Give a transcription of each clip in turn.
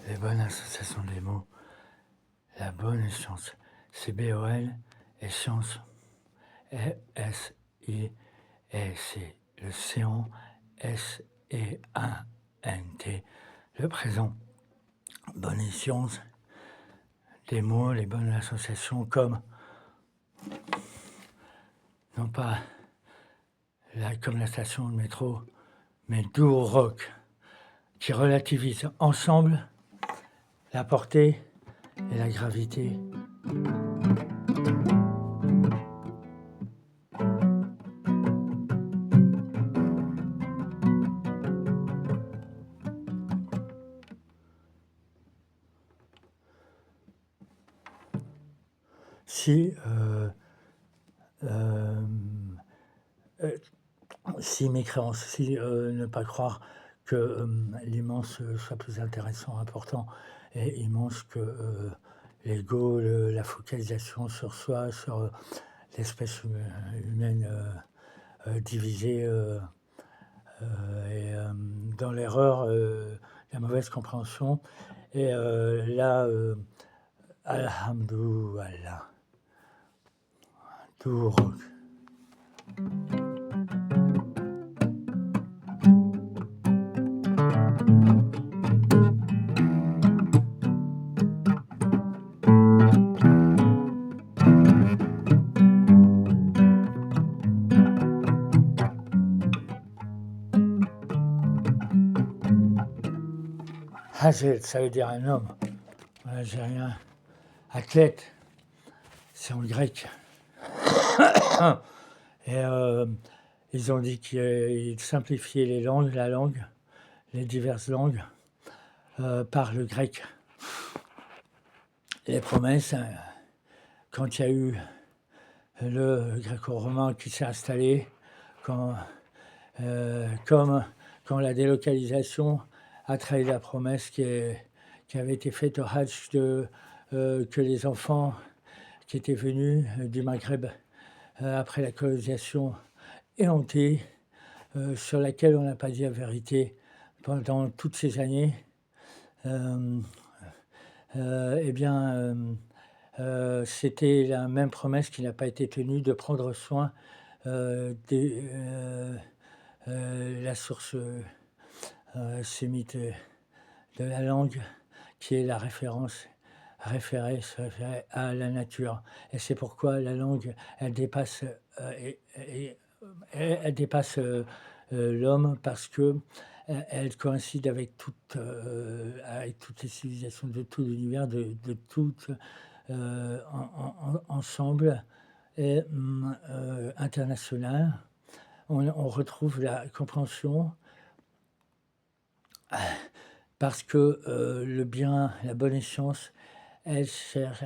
les bonnes associations des mots, la bonne science, c'est B-O-L, et science, S-I, et c'est le séant, S-E-A-N-T, le présent. Bonne science des mots, les bonnes associations comme, non pas comme la station de métro, mais Duroc, qui relativise ensemble la portée et la gravité. Si mes créances, si ne pas croire que l'immense soit plus intéressant, important et immense que l'ego, la focalisation sur soi, sur l'espèce humaine divisée et dans l'erreur, la mauvaise compréhension. Et là, alhamdoulilah, tout rock. Hazel, ça veut dire un homme. En algérien, athlète, c'est en grec. Et ils ont dit qu'ils simplifiaient les langues, la langue, les diverses langues, par le grec. Les promesses, quand il y a eu le gréco-romain qui s'est installé, comme quand la délocalisation a trahi la promesse qui avait été faite au Hajj que les enfants qui étaient venus du Maghreb après la colonisation éhontée, sur laquelle on n'a pas dit la vérité pendant toutes ces années, eh bien, c'était la même promesse qui n'a pas été tenue de prendre soin de la source sémite de la langue, qui est la référence, référer à la nature. Et c'est pourquoi la langue, elle dépasse, elle dépasse l'homme, parce que elle coïncide avec toutes les civilisations de tout l'univers, de toutes ensemble, et internationale. On retrouve la compréhension parce que le bien, la bonne science, elle cherche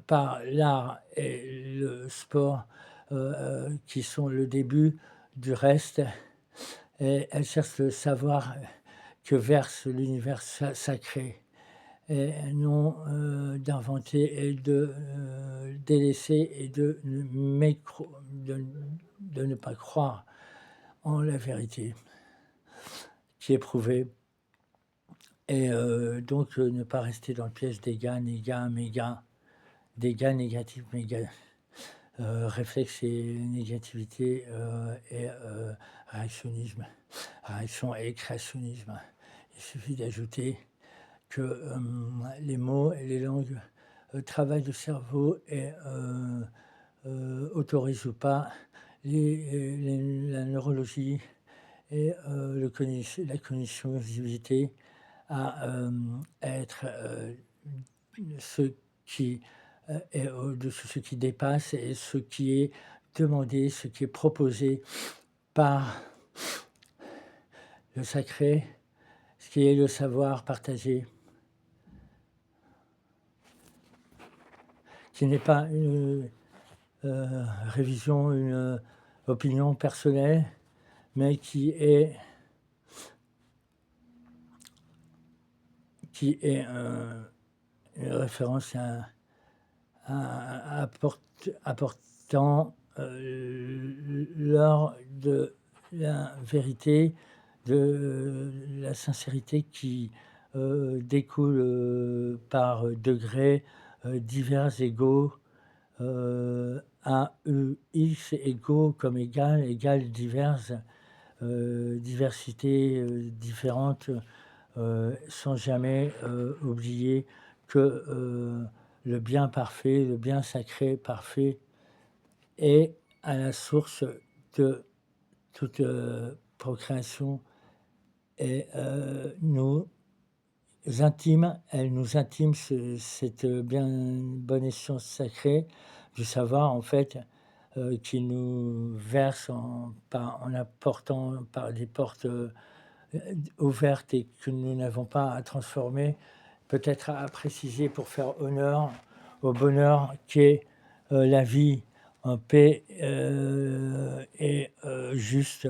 par l'art et le sport qui sont le début du reste, et elle cherche le savoir que verse l'univers sacré, et non d'inventer et de délaisser et de ne pas croire en la vérité qui est prouvée. Et donc ne pas rester dans le piège des gains, méga, des gains négatifs, méga, réflexe et négativité et réactionnisme, réaction et créationnisme. Il suffit d'ajouter que les mots et les langues travaillent le cerveau et autorisent ou pas la neurologie et la cognitivité à être ce qui est au-dessus, ce qui dépasse, et ce qui est demandé, ce qui est proposé par le sacré, ce qui est le savoir partagé, qui n'est pas une révision, une opinion personnelle, mais qui est une référence apportant lors de la vérité de la sincérité qui, découle, par degrés, divers égaux, A, E, X égaux comme égal, égal diverses, diversité, différentes, sans jamais, oublier que, le bien parfait, le bien sacré parfait est à la source de toute, procréation et elle nous intime cette bien bonne essence sacrée du savoir en fait, qui nous verse en apportant par des portes, ouvertes et que nous n'avons pas à transformer, peut-être à préciser pour faire honneur au bonheur qu'est, la vie en paix, et juste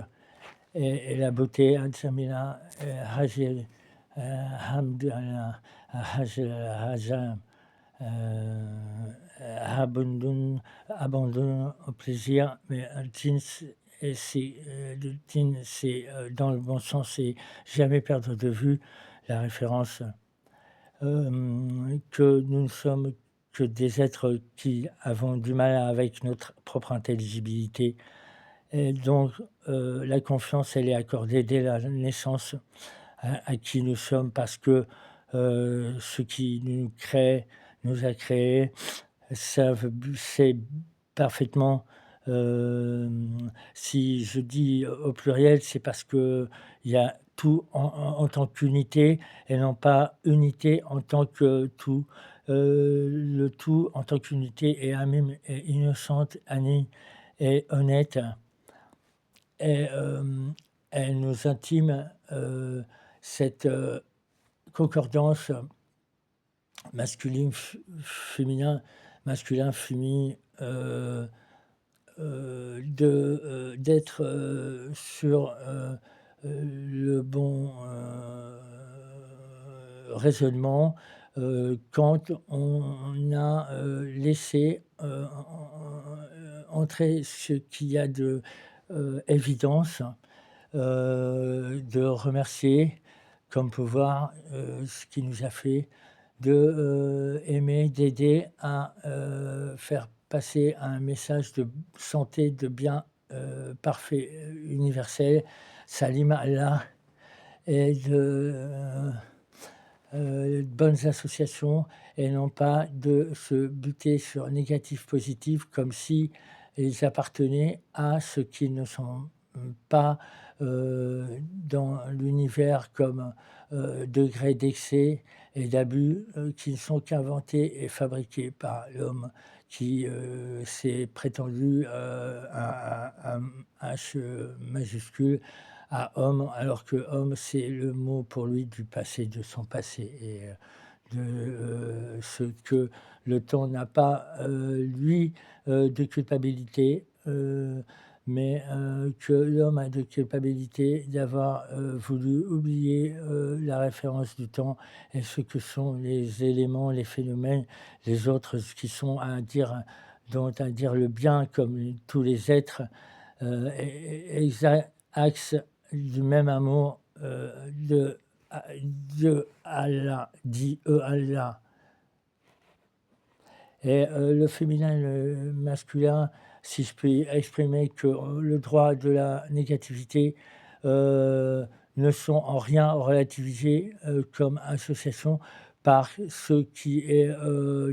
et la beauté Al-Jamila Hajil Hamdallah Hajil Hajam abandon au plaisir, mais Al-Jins et c'est, le Jinn c'est, dans le bon sens et jamais perdre de vue la référence, que nous ne sommes que des êtres qui avons du mal avec notre propre intelligibilité et donc la confiance, elle est accordée dès la naissance à qui nous sommes parce que, ce qui nous crée, nous a créés, sait parfaitement, si je dis au pluriel, c'est parce qu'il y a tout en tant qu'unité et non pas unité en tant que tout. Le tout en tant qu'unité est amime et innocente, Annie et honnête et elle nous intime, cette, concordance masculine, féminin, masculin, féminin, d'être, sur, le bon, raisonnement, quand on a, laissé, entrer ce qu'il y a de, évidence, de remercier comme pouvoir, ce qui nous a fait, de, aimer, d'aider à, faire passer un message de santé, de bien, parfait, universel, Salim Allah et de bonnes associations et non pas de se buter sur négatif, positif comme si ils appartenaient à ce qui ne sont, pas, dans l'univers comme, degré d'excès et d'abus, qui ne sont qu'inventés et fabriqués par l'homme qui, s'est prétendu, un H, majuscule à homme, alors que homme, c'est le mot pour lui du passé, de son passé et de, ce que le temps n'a pas, lui, de culpabilité, mais que l'homme a de culpabilité d'avoir, voulu oublier, la référence du temps et ce que sont les éléments, les phénomènes, les autres, ce qui sont à dire dont à dire le bien comme tous les êtres, axe du même amour, de Allah, dit Allah. Et le féminin et le masculin, si je puis exprimer que le droit de la négativité, ne sont en rien relativisés, comme association par ce qui est,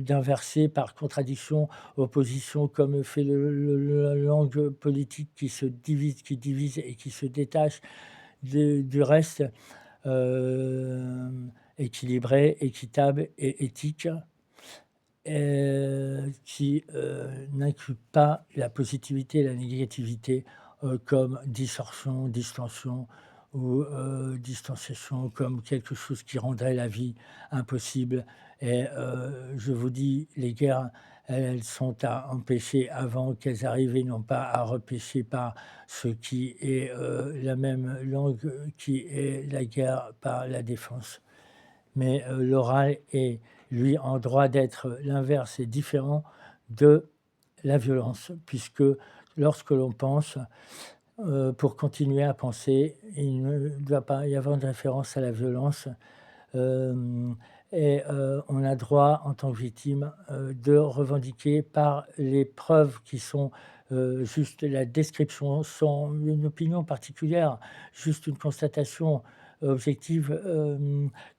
d'inversé, par contradiction, opposition, comme fait la langue politique qui divise et qui se détache du reste, équilibré, équitable et éthique. Qui, n'inclut pas la positivité et la négativité, comme distorsion, distension ou, distanciation, comme quelque chose qui rendrait la vie impossible et je vous dis, les guerres, elles sont à empêcher avant qu'elles arrivent et non pas à repêcher par ce qui est, la même langue, qui est la guerre par la défense. Mais l'oral est, lui, en droit d'être l'inverse et différent de la violence, puisque lorsque l'on pense, pour continuer à penser. Il ne doit pas y avoir de référence à la violence. Hem et on a droit, en tant que victime, de revendiquer par les preuves qui sont, juste la description, sans une opinion particulière, juste une constatation objective,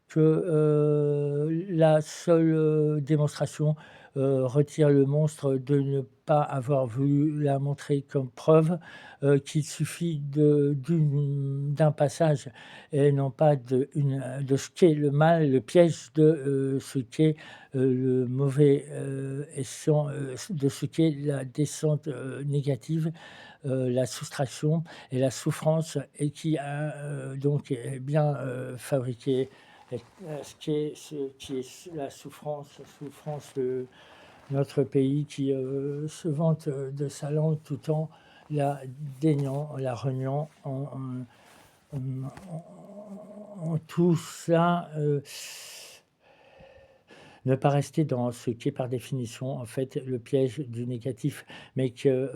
que, la seule, démonstration, retire le monstre de ne pas avoir voulu la montrer comme preuve, qu'il suffit d'un passage et non pas de ce qu'est le mal, le piège de, ce qu'est, le mauvais, de ce qu'est la descente, négative, la soustraction et la souffrance et qui a, donc est bien, fabriqué et ce qui est la souffrance de notre pays qui, se vante, de sa langue tout en la déniant, la reniant en tout ça, ne pas rester dans ce qui est par définition, en fait, le piège du négatif, mais que,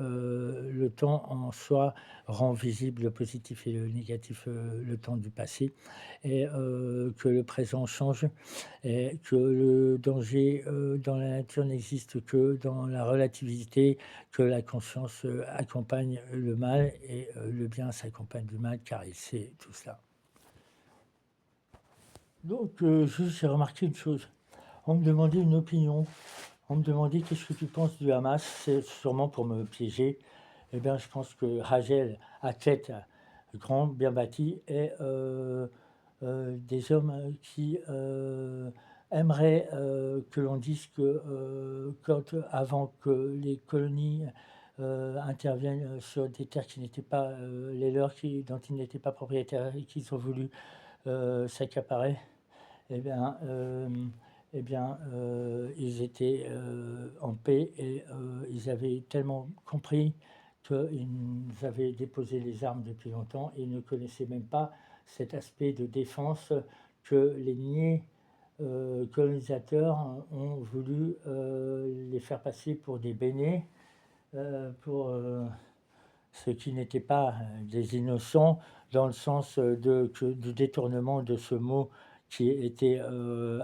le temps en soi rend visible le positif et le négatif, le temps du passé et que le présent change et que le danger, dans la nature n'existe que dans la relativité, que la conscience, accompagne le mal et le bien s'accompagne du mal car il sait tout cela. Donc juste j'ai remarqué une chose. On me demandait une opinion. On me demandait: «Qu'est-ce que tu penses du Hamas?» C'est sûrement pour me piéger. Eh bien, je pense que Hagel, athlète grand, bien bâti et des hommes, qui, aimeraient, que l'on dise que, avant que les colonies, interviennent, sur des terres qui n'étaient pas, les leurs, dont ils n'étaient pas propriétaires et qu'ils ont voulu, s'accaparer. Eh bien, ils étaient, en paix et ils avaient tellement compris qu'ils avaient déposé les armes depuis longtemps et ils ne connaissaient même pas cet aspect de défense que les niais, colonisateurs ont voulu, les faire passer pour des beinets, pour, ceux qui n'étaient pas, des innocents dans le sens, du détournement de ce mot qui était,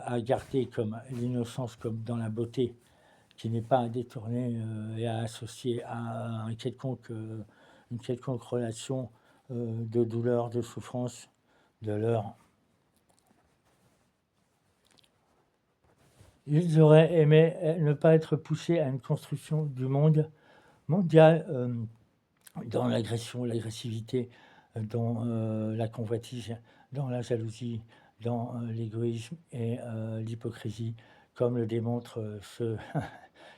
à garder comme l'innocence comme dans la beauté, qui n'est pas à détourner, et à associer à une quelconque relation, de douleur, de souffrance, de leurre. Ils auraient aimé, ne pas être poussés à une construction du monde mondial, dans l'agression, l'agressivité, dans, la convoitise, dans la jalousie, dans, l'égoïsme et l'hypocrisie, comme le démontrent, ceux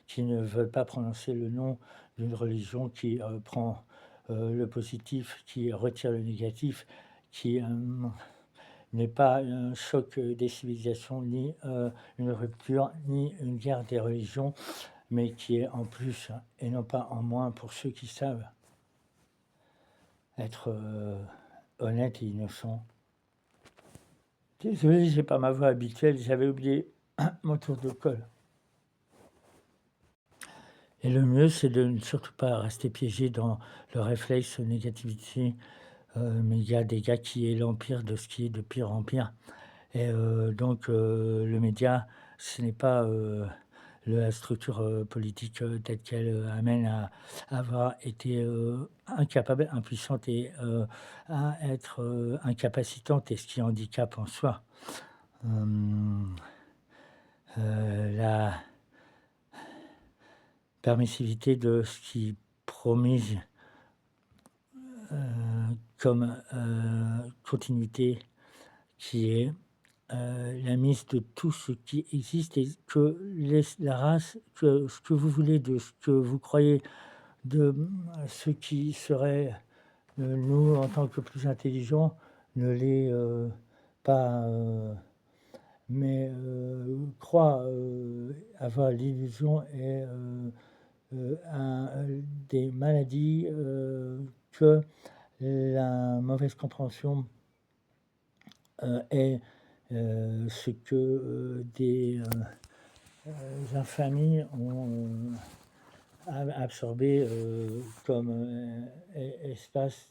qui ne veulent pas prononcer le nom d'une religion qui, prend, le positif, qui retire le négatif, qui, n'est pas un choc, des civilisations, ni, une rupture, ni une guerre des religions, mais qui est en plus et non pas en moins pour ceux qui savent être, honnête et innocent. Désolé, j'ai pas ma voix habituelle, j'avais oublié mon tour de colle. Et le mieux, c'est de ne surtout pas rester piégé dans le réflexe négativité, mais il y a des gars qui est l'empire de ce qui est de pire en pire et donc le média, ce n'est pas, la structure, politique, telle qu'elle, amène à avoir été, incapable, impuissante et à être, incapacitante et ce qui handicape en soi. Hem, la permissivité de ce qui promise, comme, continuité qui est, la mise de tout ce qui existe et que la race, que ce que vous voulez, de ce que vous croyez, de, ce qui serait, nous, en tant que plus intelligents, ne l'est, pas, mais croit, avoir l'illusion et des maladies, que la mauvaise compréhension, est, ce que, des infamies ont, absorbé comme espace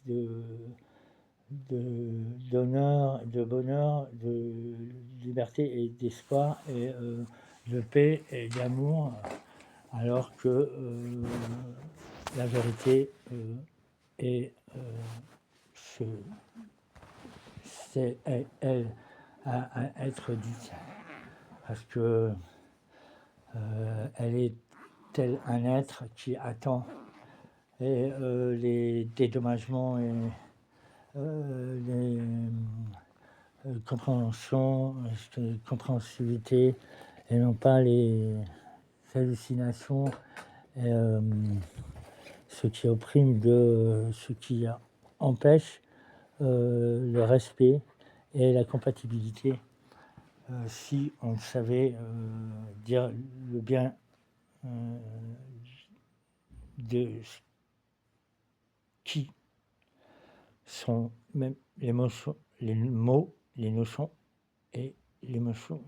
d'honneur, de bonheur, de liberté et d'espoir et de paix et d'amour, alors que la vérité est ce c'est elle à être dite parce que elle est tel un être qui attend et les dédommagements et les compréhensions, compréhensivité et non pas les hallucinations et ce qui opprime de ce qui empêche le respect et la compatibilité. Si on savait dire le bien de ce qui sont même l'émotion, les mots, les notions et l'émotion